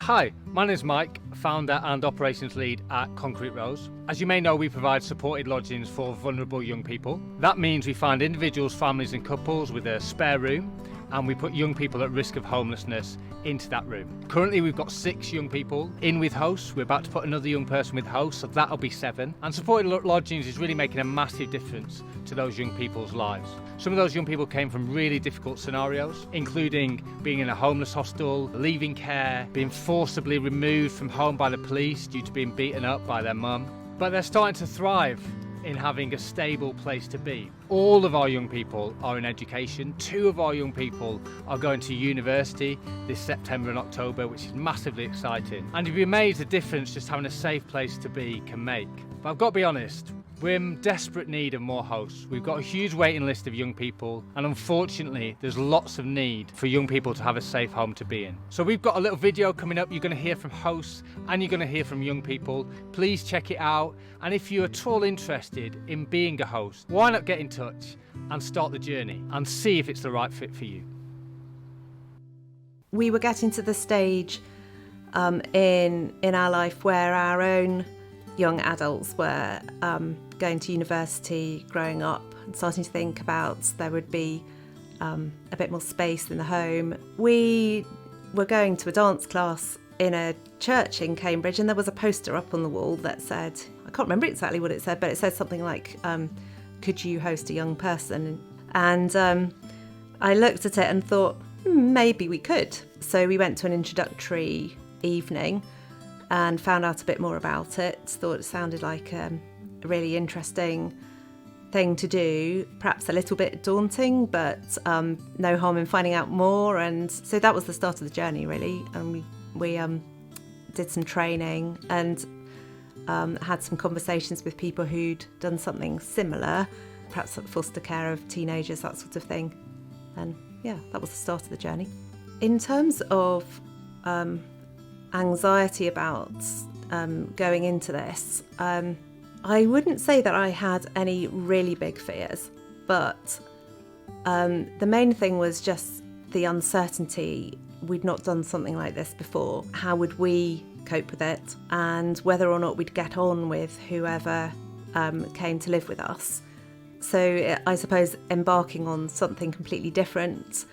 Hi, my name is Mike, founder and operations lead at Concrete Rose. As you may know, we provide supported lodgings for vulnerable young people. That means we find individuals, families and couples with a spare room, and we put young people at risk of homelessness into that room. Currently we've got 6 young people in with hosts. We're about to put another young person with hosts, so that'll be 7. And supported lodgings is really making a massive difference to those young people's lives. Some of those young people came from really difficult scenarios, including being in a homeless hostel, leaving care, being forcibly removed from home by the police due to being beaten up by their mum. But they're starting to thrive in having a stable place to be. All of our young people are in education. 2 of our young people are going to university this September and October, which is massively exciting. And you'd be amazed the difference just having a safe place to be can make. But I've got to be honest, we're in desperate need of more hosts. We've got a huge waiting list of young people, and unfortunately there's lots of need for young people to have a safe home to be in. So we've got a little video coming up. You're going to hear from hosts and you're going to hear from young people. Please check it out, and if you're at all interested in being a host, why not get in touch and start the journey and see if it's the right fit for you. We were getting to the stage in our life where our own young adults were going to university, growing up, and starting to think about there would be a bit more space in the home. We were going to a dance class in a church in Cambridge, and there was a poster up on the wall that said, I can't remember exactly what it said, but it said something like, could you host a young person? And I looked at it and thought, maybe we could. So we went to an introductory evening and found out a bit more about it. Thought it sounded like a really interesting thing to do, perhaps a little bit daunting, but no harm in finding out more. And so that was the start of the journey, really. And we did some training and had some conversations with people who'd done something similar, perhaps foster care of teenagers, that sort of thing. And yeah, that was the start of the journey. In terms of anxiety about going into this, I wouldn't say that I had any really big fears, but the main thing was just the uncertainty. We'd not done something like this before. How would we cope with it, and whether or not we'd get on with whoever came to live with us. So I suppose embarking on something completely different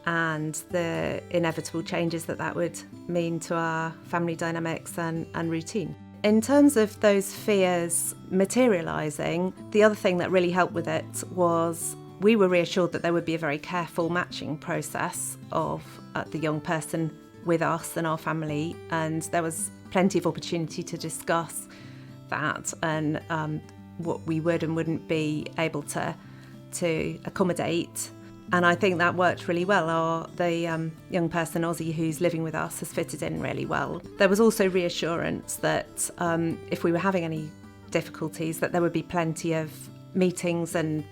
and the inevitable changes that would mean to our family dynamics and routine. In terms of those fears materialising, the other thing that really helped with it was we were reassured that there would be a very careful matching process of the young person with us and our family, and there was plenty of opportunity to discuss that and what we would and wouldn't be able to accommodate. And I think that worked really well. The young person, Ozzy, who's living with us, has fitted in really well. There was also reassurance that if we were having any difficulties, that there would be plenty of meetings and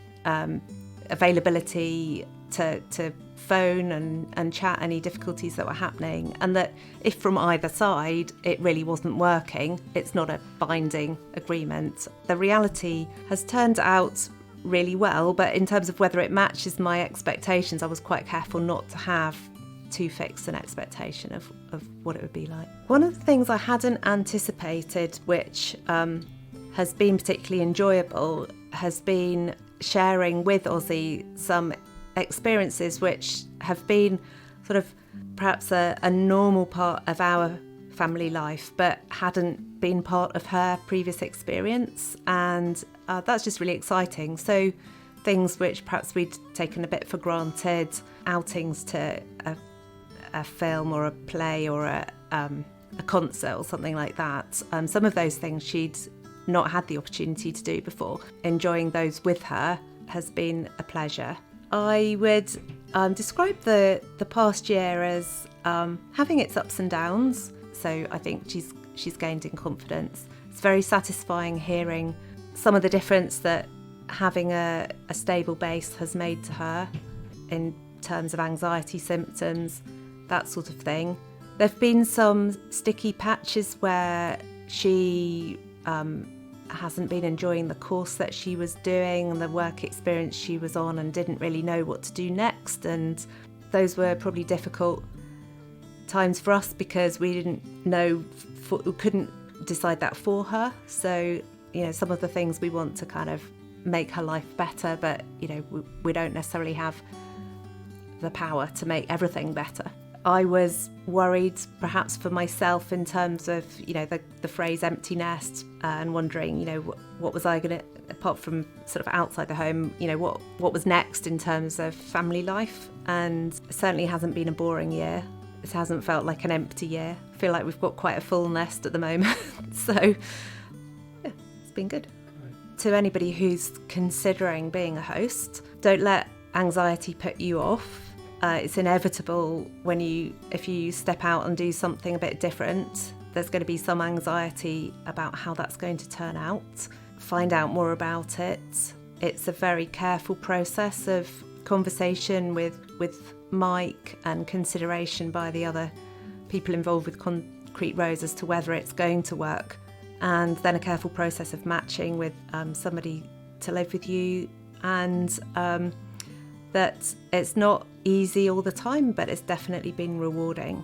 availability to phone and chat any difficulties that were happening, and that if from either side it really wasn't working, it's not a binding agreement. The reality has turned out really well, but in terms of whether it matches my expectations, I was quite careful not to have too fixed an expectation of what it would be like. One of the things I hadn't anticipated, which has been particularly enjoyable, has been sharing with Ozzy some experiences which have been sort of perhaps a normal part of our family life, but hadn't been part of her previous experience, and that's just really exciting. So things which perhaps we'd taken a bit for granted, outings to a film or a play or a concert or something like that, some of those things she'd not had the opportunity to do before. Enjoying those with her has been a pleasure. I would describe the past year as having its ups and downs. So I think she's gained in confidence. It's very satisfying hearing some of the difference that having a stable base has made to her in terms of anxiety symptoms, that sort of thing. There have been some sticky patches where she hasn't been enjoying the course that she was doing and the work experience she was on, and didn't really know what to do next, and those were probably difficult times for us because we didn't know, we couldn't decide that for her. So, some of the things we want to kind of make her life better, but, we don't necessarily have the power to make everything better. I was worried perhaps for myself in terms of, the phrase empty nest, and wondering, what was I going to, apart from sort of outside the home, what was next in terms of family life. And it certainly hasn't been a boring year. It hasn't felt like an empty year. I feel like we've got quite a full nest at the moment. So, yeah, it's been good. Right. To anybody who's considering being a host, don't let anxiety put you off. It's inevitable if you step out and do something a bit different. There's going to be some anxiety about how that's going to turn out. Find out more about it. It's a very careful process of conversation with Mike and consideration by the other people involved with Concrete Rose as to whether it's going to work. And then a careful process of matching with somebody to live with you, and that it's not easy all the time, but it's definitely been rewarding.